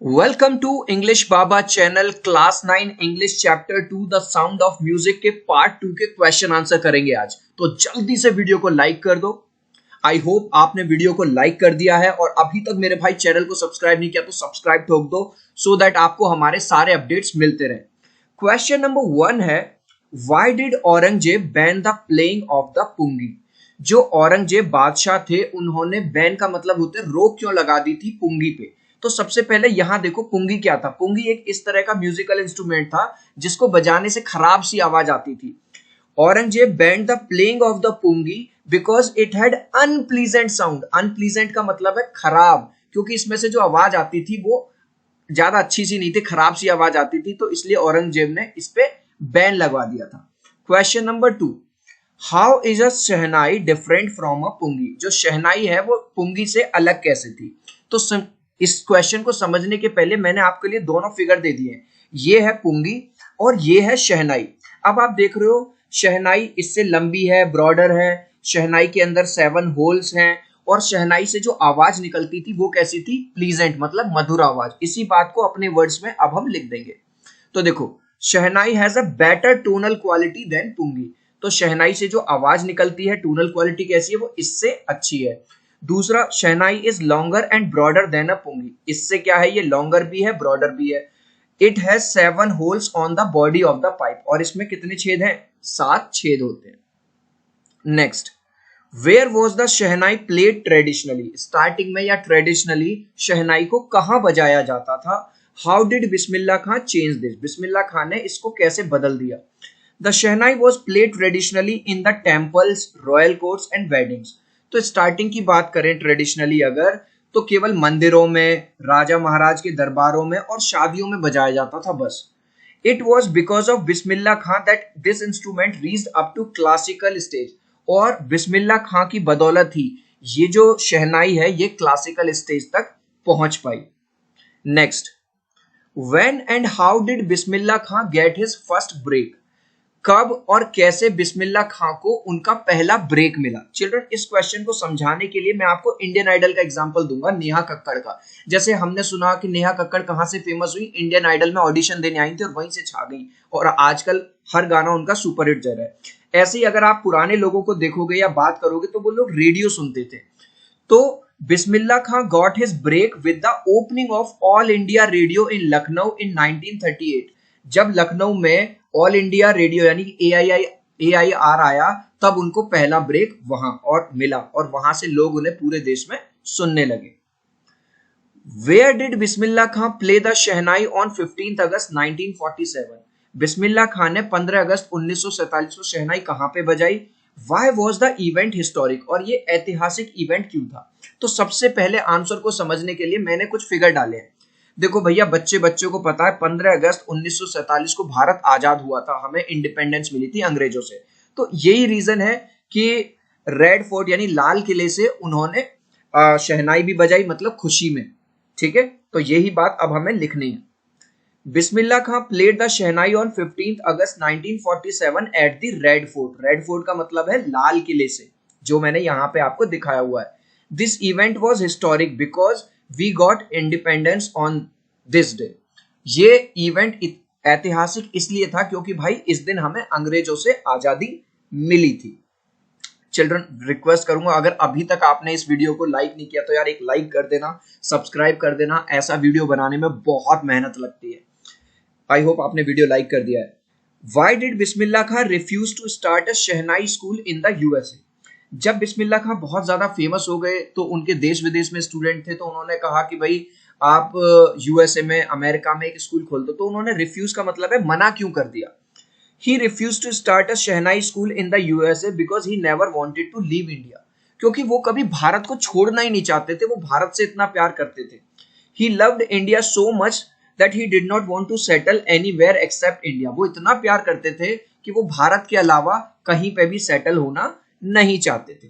Welcome to English Baba channel. Class 9 English chapter 2 the sound of music के part 2 के question answer करेंगे आज। तो जल्दी से वीडियो को लाइक कर दो। आई होप आपने वीडियो को लाइक कर दिया है और अभी तक मेरे भाई चैनल को सब्सक्राइब नहीं किया तो सब्सक्राइब ठोक दो सो दैट आपको हमारे सारे अपडेट्स मिलते रहे। क्वेश्चन नंबर 1 है, why did Aurangzeb ban the playing of the pungi. जो औरंगजेब बादशाह थे उन्होंने बैन का मतलब होते रोक क्यों लगा दी थी पुंगी पे। तो सबसे पहले यहां देखो पुंगी क्या था। पुंगी एक इस तरह का म्यूजिकल इंस्ट्रूमेंट था जिसको बजाने से खराब सी आवाज आती थी। Aurangzeb banned the playing of the pungi because it had unpleasant sound. Unpleasant का मतलब है खराब, क्योंकि इसमें से जो आवाज आती थी वो ज्यादा अच्छी सी नहीं थी, खराब सी आवाज आती थी, तो इसलिए औरंगजेब ने इस पे बैन लगवा दिया था। Question number 2, how is a shehnai different from a pungi. जो शहनाई है वो पुंगी से अलग कैसे थी। तो इस क्वेश्चन को समझने के पहले मैंने आपके लिए दोनों फिगर दे दिए हैं। ये है पुंगी और ये है शहनाई। अब आप देख रहे हो शहनाई इससे लंबी है, ब्रॉडर है। शहनाई के अंदर 7 होल्स हैं और शहनाई से जो आवाज निकलती थी वो कैसी थी, प्लीजेंट, मतलब मधुर आवाज। इसी बात को अपने वर्ड्स में अब हम लिख देंगे। तो देखो, shehnai has a better tonal quality than pungi. तो शहनाई से जो आवाज निकलती है टोनल क्वालिटी कैसी है, वो इससे अच्छी है। दूसरा, shehnai is longer and broader than a pungi. इससे क्या है, ये लॉन्गर भी है, ब्रॉडर भी है। It has 7 holes on the body of the pipe. और इसमें कितने छेद हैं, 7 छेद होते हैं। Next, where was the shehnai played traditionally. Starting में या ट्रेडिशनली शहनाई को कहां बजाया जाता था। How did Bismillah Khan change this. Bismillah Khan ने इसको कैसे बदल दिया। The shehnai was played traditionally in the temples, royal courts and weddings. तो स्टार्टिंग की बात करें ट्रेडिशनली अगर, तो केवल मंदिरों में, राजा महाराज के दरबारों में और शादियों में बजाया जाता था बस। It was because of Bismillah Khan that this instrument reached up to classical stage. और बिस्मिल्लाह खां की बदौलत ही ये जो शहनाई है ये क्लासिकल स्टेज तक पहुंच पाई। Next, when and how did Bismillah Khan get his first break. कब और कैसे बिस्मिल्लाह खां को उनका पहला ब्रेक मिला। चिल्ड्रन, इस क्वेश्चन को समझाने के लिए मैं आपको इंडियन आइडल का एग्जांपल दूंगा, नेहा कक्कड़ का। जैसे हमने सुना कि नेहा कक्कड़ कहां से फेमस हुई, इंडियन आइडल में ऑडिशन देने आई थी और वहीं से छा गई और आजकल हर गाना उनका सुपरहिट जा रहा है। ऐसे ही अगर आप पुराने लोगों को देखोगे या बात करोगे तो वो लोग रेडियो सुनते थे। तो Bismillah Khan got his break with the opening of All India Radio in Lucknow in 1938। जब लखनऊ में ऑल इंडिया रेडियो यानी AIR आया तब उनको पहला ब्रेक वहां और मिला और वहां से लोग उन्हें पूरे देश में सुनने लगे। Where did Bismillah Khan play the shehnai on 15 अगस्त 1947। बिस्मिल्लाह खां ने 15 अगस्त 1947 को शहनाई कहां पे बजाई। Why was the event historic। और ये ऐतिहासिक इवेंट क्यों था। तो सबसे पहले आंसर को समझने के लिए मैंने कुछ फिगर डाले हैं। देखो भैया, बच्चों को पता है 15 अगस्त 1947 को भारत आजाद हुआ था, हमें इंडिपेंडेंस मिली थी अंग्रेजों से। तो यही रीजन है कि रेड फोर्ट यानी लाल किले से उन्होंने शहनाई भी बजाई, मतलब खुशी में। ठीक है, तो यही बात अब हमें लिखनी है। Bismillah Khan played the shehnai on 15 August 1947 at the Red Fort. Red Fort का मतलब है लाल किले से, जो मैंने यहां पे आपको दिखाया हुआ है। This event was historic because we got independence on this day. ये इवेंट ऐतिहासिक इसलिए था क्योंकि भाई इस दिन हमें अंग्रेजों से आजादी मिली थी। चिल्ड्रन, रिक्वेस्ट करूंगा अगर अभी तक आपने इस वीडियो को लाइक नहीं किया तो यार एक लाइक कर देना, सब्सक्राइब कर देना। ऐसा वीडियो बनाने में बहुत मेहनत लगती है। आई होप आपने वीडियो लाइक कर दिया है। Why did Bismillah Khan refuse to start a shehnai school in the USA। जब बिस्मिल्लाह खां बहुत ज्यादा फेमस हो गए तो उनके देश विदेश में स्टूडेंट थे, तो उन्होंने कहा कि भाई आप USA में, अमेरिका में एक स्कूल खोल दो। तो उन्होंने रिफ्यूज का मतलब है मना क्यों कर दिया। He refused to start a shehnai school in the USA because he never wanted to leave India। क्योंकि वो कभी भारत को छोड़ना ही नहीं चाहते थे, वो भारत से इतना प्यार करते थे। He loved India so much that he did not want to settle anywhere except India। वो इतना प्यार करते थे कि वो भारत के अलावा कहीं पे भी सेटल होना नहीं चाहते थे।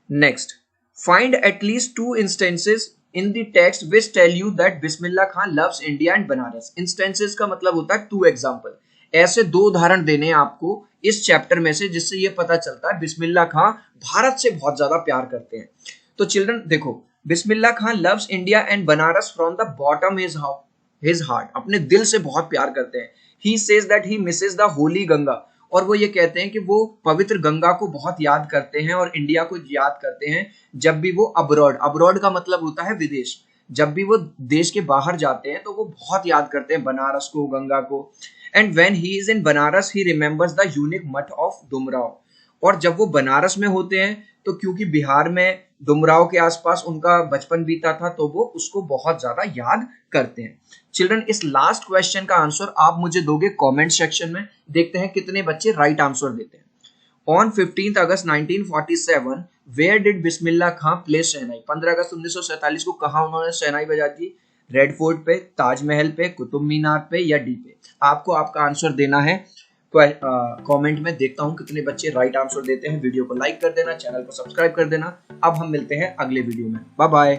Next, find at least 2 instances in the text which tell you that Bismillah Khan loves India and Banaras. Instances का मतलब होता है 2 एग्जाम्पल। ऐसे 2 उदाहरण देने हैं आपको इस चैप्टर में से जिससे ये पता चलता है बिस्मिल्लाह खान भारत से बहुत ज्यादा प्यार करते हैं। तो चिल्ड्रन देखो, Bismillah Khan loves India and Banaras from the bottom his heart, अपने दिल से बहुत प्यार करते हैं। He says that he misses the holy Ganga, और वो ये कहते हैं कि वो पवित्र गंगा को बहुत याद करते हैं और इंडिया को याद करते हैं जब भी वो अब्रॉड, अब्रॉड का मतलब होता है विदेश, जब भी वो देश के बाहर जाते हैं तो वो बहुत याद करते हैं बनारस को, गंगा को। And when he is in Banaras he remembers the unique मठ ऑफ डुमराव, और जब वो बनारस में होते हैं तो क्योंकि बिहार में डुमराव के आसपास उनका बचपन बीता था तो वो उसको बहुत ज्यादा याद करते हैं। चिल्ड्रन, इस लास्ट क्वेश्चन का आंसर आप मुझे दोगे कमेंट सेक्शन में, देखते हैं कितने बच्चे राइट आंसर देते हैं। On 15 August 1947 where did Bismillah Khan play shehnai, 15 अगस्त 1947 को कहा उन्होंने शहनाई बजा थी? रेड फोर्ट पे, ताजमहल पे, कुतुब मीनार पे या डी पे? आपको आपका आंसर देना है कमेंट में, देखता हूं कितने बच्चे राइट आंसर देते हैं। वीडियो को लाइक कर देना, चैनल को सब्सक्राइब कर देना। अब हम मिलते हैं अगले वीडियो में, बाय बाय।